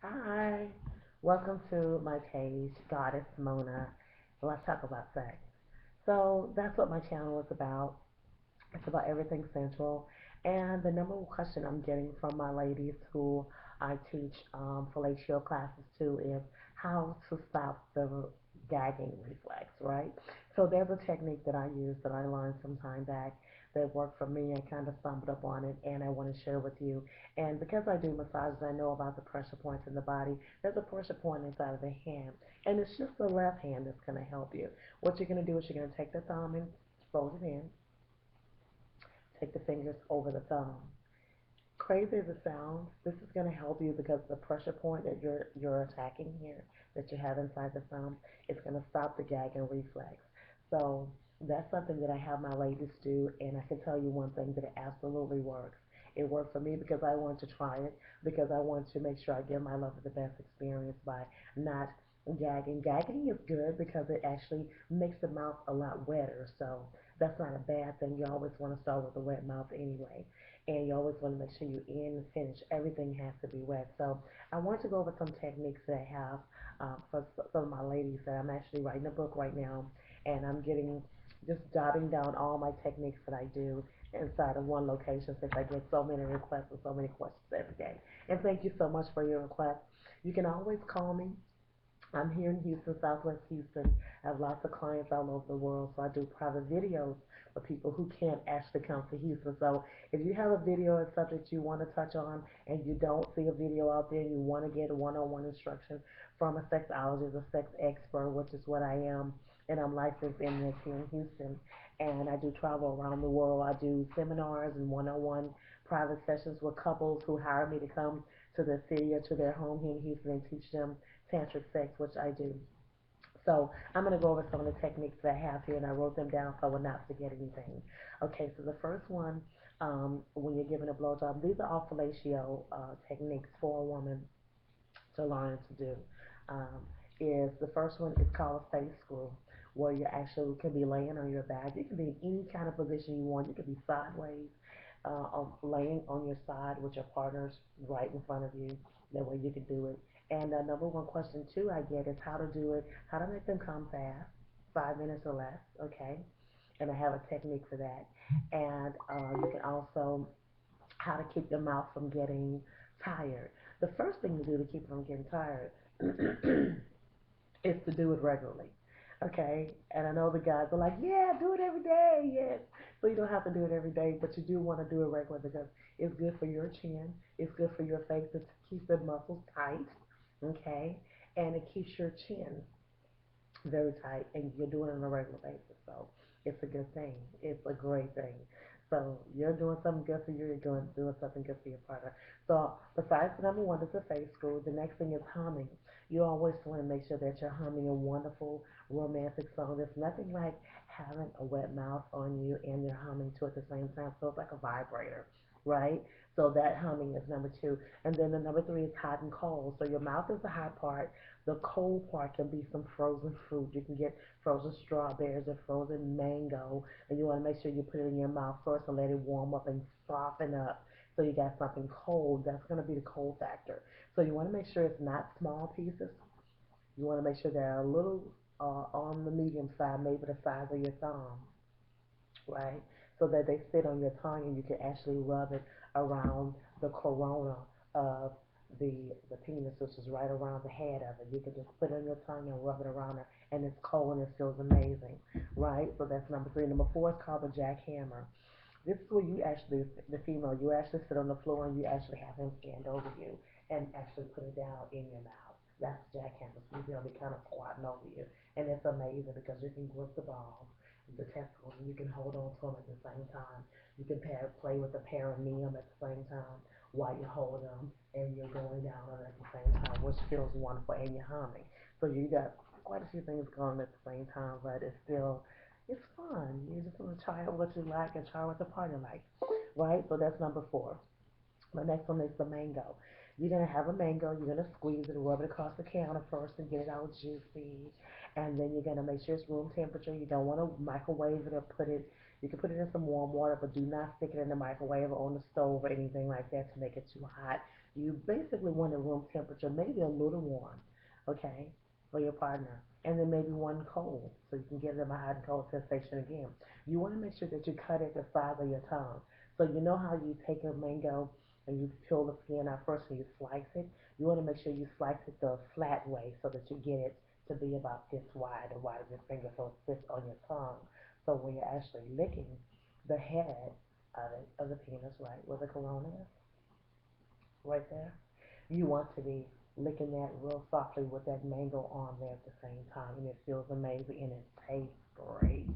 Hi, welcome to my page, Goddess Mona. Let's talk about sex. So that's what my channel is about. It's about everything sensual. And the number one question I'm getting from my ladies who I teach fellatio classes to is how to stop the gagging reflex, right? So there's a technique that I use that I learned some time back that worked for me. I kind of stumbled upon it and I want to share with you. And because I do massages, I know about the pressure points in the body. There's a pressure point inside of the hand. And it's just the left hand that's going to help you. What you're going to do is you're going to take the thumb and fold it in. Take the fingers over the thumb. Crazy as it sounds, this is going to help you because the pressure point that you're attacking here, that you have inside the thumb, it's going to stop the gag and reflex. So that's something that I have my ladies do, and I can tell you one thing that it absolutely works. It worked for me because I wanted to try it, because I want to make sure I give my lover the best experience by not gagging. Gagging is good because it actually makes the mouth a lot wetter, so that's not a bad thing. You always want to start with a wet mouth anyway, and you always want to make sure you in and finish. Everything has to be wet. So I want to go over some techniques that I have for some of my ladies that I'm actually writing a book right now, and I'm getting just jotting down all my techniques that I do inside of one location since I get so many requests and so many questions every day. And thank you so much for your request. You can always call me. I'm here in Houston, Southwest Houston. I have lots of clients all over the world, so I do private videos for people who can't actually come to Houston. So if you have a video or subject you want to touch on and you don't see a video out there, you want to get a one-on-one instruction from a sexologist, a sex expert, which is what I am, and I'm licensed in this here in Houston. And I do travel around the world. I do seminars and one-on-one private sessions with couples who hire me to come to their city or to their home here in Houston and teach them tantric sex, which I do. So I'm going to go over some of the techniques that I have here, and I wrote them down so I will not forget anything. Okay, so the first one, when you're giving a blowjob, these are all fellatio techniques for a woman to learn to do. Um, is the first one is called a face screw, where you actually can be laying on your back. You can be in any kind of position you want. You can be sideways, laying on your side with your partners right in front of you. That way you can do it. And number one question too I get is how to do it, how to make them come fast, 5 minutes or less, okay? And I have a technique for that. And you can also how to keep your mouth from getting tired. The first thing to do to keep from getting tired is to do it regularly. Okay, and I know the guys are like, yeah, do it every day, yes. So you don't have to do it every day, but you do want to do it regularly because it's good for your chin, it's good for your face to keep the muscles tight, okay, and it keeps your chin very tight, and you're doing it on a regular basis. So it's a good thing. It's a great thing. So you're doing something good for you. You're doing something good for your partner. So besides the number one is the face screw. The next thing is humming. You always want to make sure that you're humming a wonderful romantic song. There's nothing like having a wet mouth on you and you're humming too at the same time. So it's like a vibrator, right? So that humming is number two. And then the number three is hot and cold. So your mouth is the hot part. The cold part can be some frozen fruit. You can get frozen strawberries or frozen mango, and you want to make sure you put it in your mouth first and let it warm up and soften up. So you got something cold. That's going to be the cold factor. So you want to make sure it's not small pieces. You want to make sure they're a little on the medium side, maybe the size of your thumb, right? So that they sit on your tongue and you can actually rub it around the corona of the penis, which is right around the head of it. You can just put it on your tongue and rub it around it, and it's cold and it feels amazing, right? So that's number three. Number four is called the jackhammer. This is where you actually, the female, you actually sit on the floor and you actually have him stand over you and actually put it down in your mouth. That's jackhammer. So you'll be kind of squatting over you. And it's amazing because you can grip the balls, the testicles, and you can hold on to them at the same time. You can play with the perineum at the same time while you hold them and you're going down on it at the same time, which feels wonderful, and you're humming. So you got quite a few things going at the same time, but it's fun. You just want to try out what you like and try what the party likes, right? So that's number four. The next one is the mango. You're gonna have a mango. You're gonna squeeze it, rub it across the counter first, and get it all juicy. And then you're gonna make sure it's room temperature. You don't want to microwave it or put it. You can put it in some warm water, but do not stick it in the microwave or on the stove or anything like that to make it too hot. You basically want a room temperature, maybe a little warm, okay, for your partner. And then maybe one cold, so you can give them a hot and cold sensation again. You want to make sure that you cut it the size of your tongue. So you know how you take a mango and you peel the skin out first and you slice it? You want to make sure you slice it the flat way so that you get it to be about this wide, the wide of your finger, so it fits on your tongue. So when you're actually licking the head of the penis, right, where the corona is, right there, you want to be licking that real softly with that mango on there at the same time, and it feels amazing and it tastes great.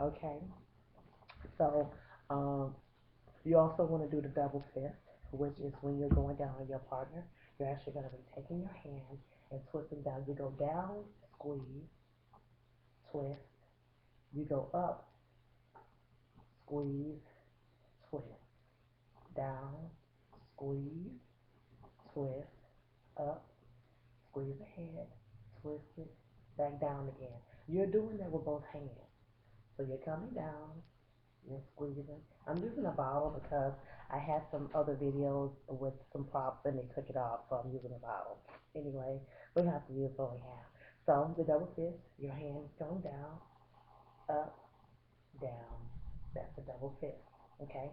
Okay, so um, you also want to do the double fist, which is when you're going down on your partner. You're actually going to be taking your hand and twisting down. You go down, squeeze, twist. You go up, squeeze, twist. Down, squeeze, twist, up, squeeze the head, twist it, back down again. You're doing that with both hands. So you're coming down, you're squeezing. I'm using a bottle because I had some other videos with some props and they took it off, so I'm using a bottle. Anyway, we have to use what we have. So the double fist, your hand going down, up, down. That's a double fist. Okay?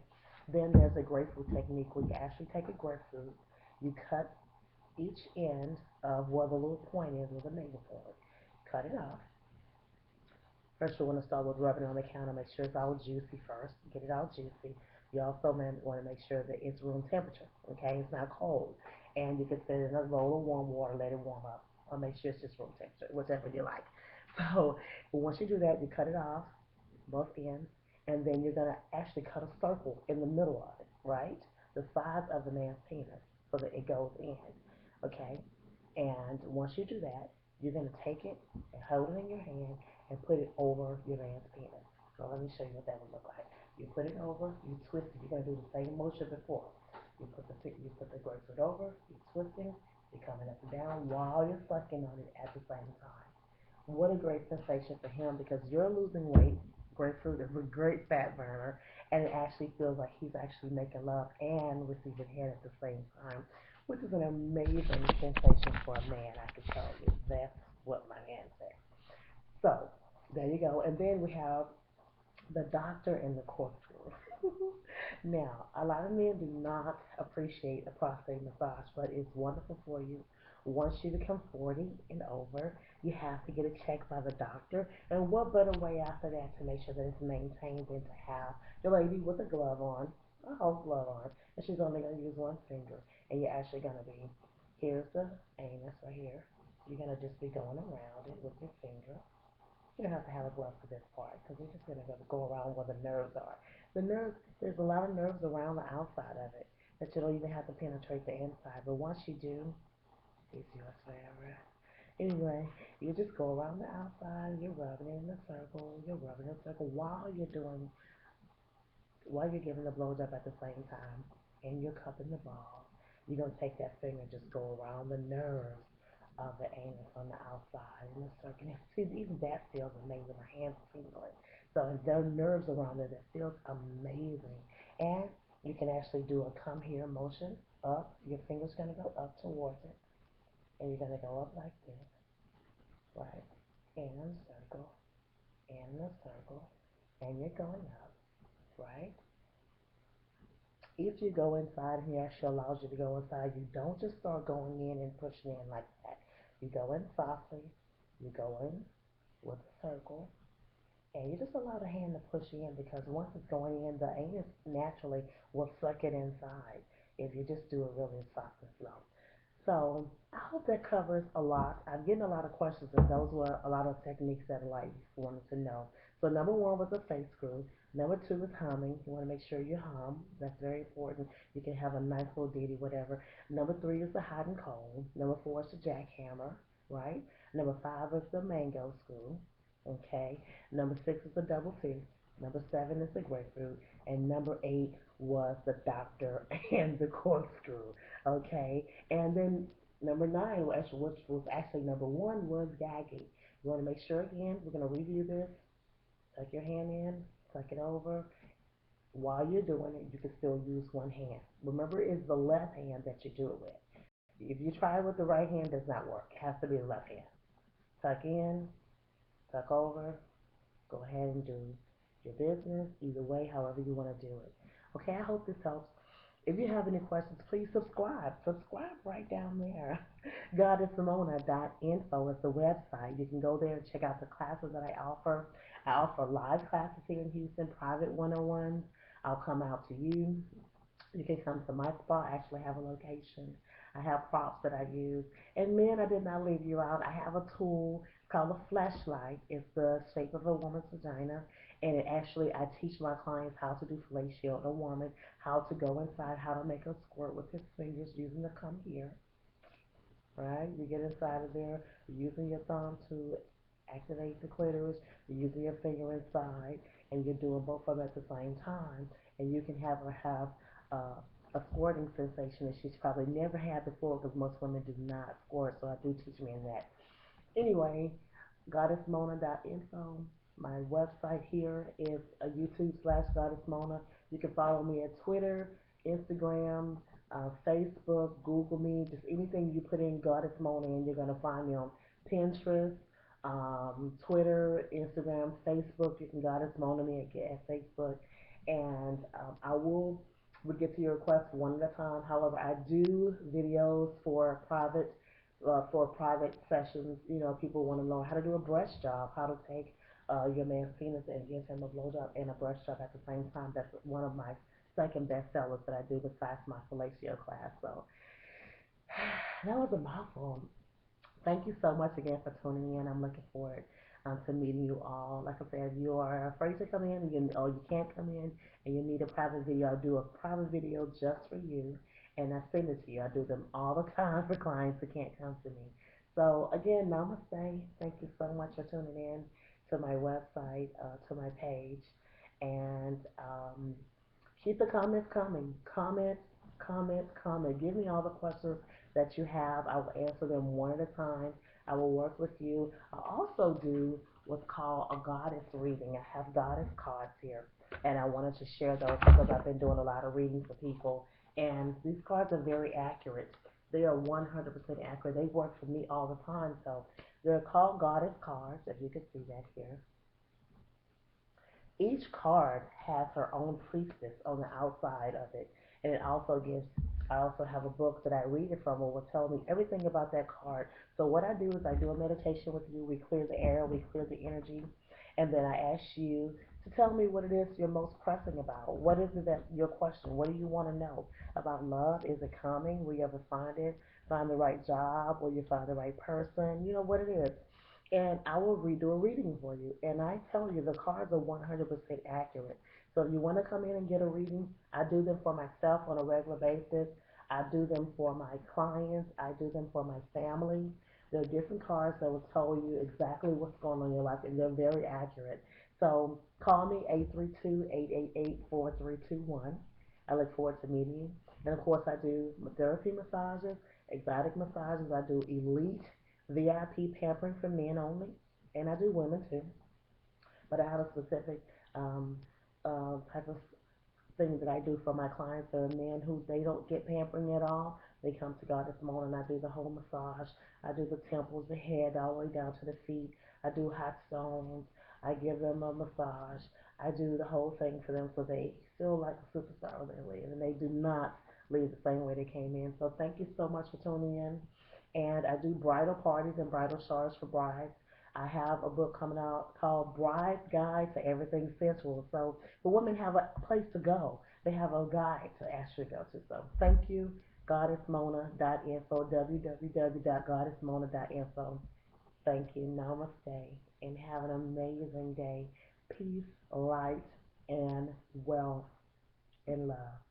Then there's a grapefruit technique where you actually take a grapefruit, you cut each end of where the little point is, with a nail point. Cut it off. First, you want to start with rubbing it on the counter. Make sure it's all juicy first. Get it all juicy. You also want to make sure that it's room temperature. Okay, it's not cold. And you can set it in a bowl of warm water. Let it warm up. Or make sure it's just room temperature, whichever you like. So once you do that, you cut it off, both ends, and then you're gonna actually cut a circle in the middle of it, right? The size of the man's penis, so that it goes in. Okay, and once you do that, you're going to take it and hold it in your hand and put it over your man's penis. So let me show you what that would look like. You put it over, you twist it. You're going to do the same motion before. You put the grapefruit over, you're twisting, you're coming up and down while you're sucking on it at the same time. What a great sensation for him because you're losing weight. Grapefruit is a great fat burner, and it actually feels like he's actually making love and receiving head at the same time, which is an amazing sensation for a man, I can tell you. That's what my man said. So, there you go. And then we have the doctor and the corkscrew. Now, a lot of men do not appreciate a prostate massage, but it's wonderful for you. Once you become 40 and over, you have to get it checked by the doctor. And what better way after that to make sure that it's maintained than to have the lady with a glove on, a whole glove on, and she's only going to use one finger. And you're actually going to be, here's the anus right here. You're going to just be going around it with your finger. You don't have to have a glove for this part because we're just going to go around where the nerves are. The nerves, there's a lot of nerves around the outside of it that you don't even have to penetrate the inside. But once you do, it's yours forever. Anyway, you just go around the outside, you're rubbing it in a circle, you're rubbing it in a circle while you're giving the blowjob at the same time, and you're cupping the ball. You're going to take that finger and just go around the nerves of the anus on the outside in a circle. See, even that feels amazing. My hands are tingling. So there are nerves around there that feels amazing. And you can actually do a come here motion up. Your finger's going to go up towards it, and you're going to go up like this, right? In a circle, in a circle, and you're going up, right? If you go inside and he actually allows you to go inside, you don't just start going in and pushing in like that. You go in softly, you go in with a circle, and you just allow the hand to push in because once it's going in, the anus naturally will suck it inside if you just do it really soft and slow. So I hope that covers a lot. I'm getting a lot of questions, and those were a lot of techniques that I like wanted to know. So number one was a face screw. Number two is humming. You want to make sure you hum. That's very important. You can have a nice little ditty, whatever. Number three is the hot and cold. Number four is the jackhammer, right? Number five is the mango screw. Okay. Number six is the double fist. Number seven is the grapefruit. And number eight was the doctor and the corkscrew. Okay. And then number nine, which was actually number one, was gagging. You want to make sure again, we're going to review this. Tuck your hand in, tuck it over, While you're doing it, you can still use one hand. Remember, it's the left hand that you do it with. If you try it with the right hand, it does not work. It has to be the left hand. Tuck in, tuck over, go ahead and do your business either way, however you want to do it. Okay, I hope this helps. If you have any questions, please subscribe. Subscribe right down there. Goddesssimona.info is the website. You can go there and check out the classes that I offer. I offer live classes here in Houston, private one-on-ones. I'll come out to you. You can come to my spa. I actually have a location. I have props that I use. And men, I did not leave you out. I have a tool called a flashlight. It's the shape of a woman's vagina. And it actually, I teach my clients how to do fellatio on a woman, how to go inside, how to make her squirt with his fingers using the come here, right? You get inside of there, you're using your thumb to activate the clitoris, you're using your finger inside, and you're doing both of them at the same time. And you can have her have a squirting sensation that she's probably never had before because most women do not squirt, so I do teach men that. Anyway, goddessmona.info. My website here is a YouTube/goddessmona. You can follow me at Twitter, Instagram, Facebook, Google me, just anything you put in Goddess Mona and you're going to find me on Pinterest, Twitter, Instagram, Facebook. You can Goddess Mona me at Facebook. And I will we get to your requests one at a time. However, I do videos for private sessions. You know, people want to know how to do a breast job, how to take your man's penis and give him a blowjob and a breast job at the same time. That's one of my second best sellers that I do besides my fellatio class. So that was a mouthful. Thank you so much again for tuning in. I'm looking forward to meeting you all. Like I said, if you are afraid to come in or you can't come in and you need a private video, I'll do a private video just for you and I send it to you. I do them all the time for clients who can't come to me. So again, namaste. Thank you so much for tuning in to my website, to my page. And keep the comments coming. Comment, comment, comment. Give me all the questions that you have. I will answer them one at a time. I will work with you. I also do what's called a goddess reading. I have goddess cards here, and I wanted to share those because I've been doing a lot of readings for people, and these cards are very accurate. They are 100% accurate. They work for me all the time. So they're called goddess cards, if you can see that here. Each card has her own priestess on the outside of it, and it also gives. I also have a book that I read it from, will tell me everything about that card. So what I do is I do a meditation with you. We clear the air, we clear the energy, and then I ask you to tell me what it is you're most pressing about. What is it that your question? What do you want to know about love? Is it coming? Will you ever find it? Find the right job? Will you find the right person? You know what it is, and I will redo a reading for you. And I tell you, the cards are 100% accurate. So if you want to come in and get a reading, I do them for myself on a regular basis. I do them for my clients. I do them for my family. There are different cards that will tell you exactly what's going on in your life, and they're very accurate. So call me 832-888-4321. I look forward to meeting you. And of course, I do therapy massages, exotic massages. I do elite VIP pampering for men only, and I do women too. But I have a specific type of thing that I do for my clients. There are men who they don't get pampering at all. They come to God this morning. I do the whole massage. I do the temples, the head, all the way down to the feet. I do hot stones. I give them a massage. I do the whole thing for them so they feel like a superstar when they leave, and they do not leave the same way they came in. So thank you so much for tuning in. And I do bridal parties and bridal showers for brides. I have a book coming out called Bride's Guide to Everything Sensual. So the women have a place to go. They have a guide to actually go to. So thank you, goddessmona.info, www.goddessmona.info. Thank you. Namaste. And have an amazing day. Peace, light, and wealth and love.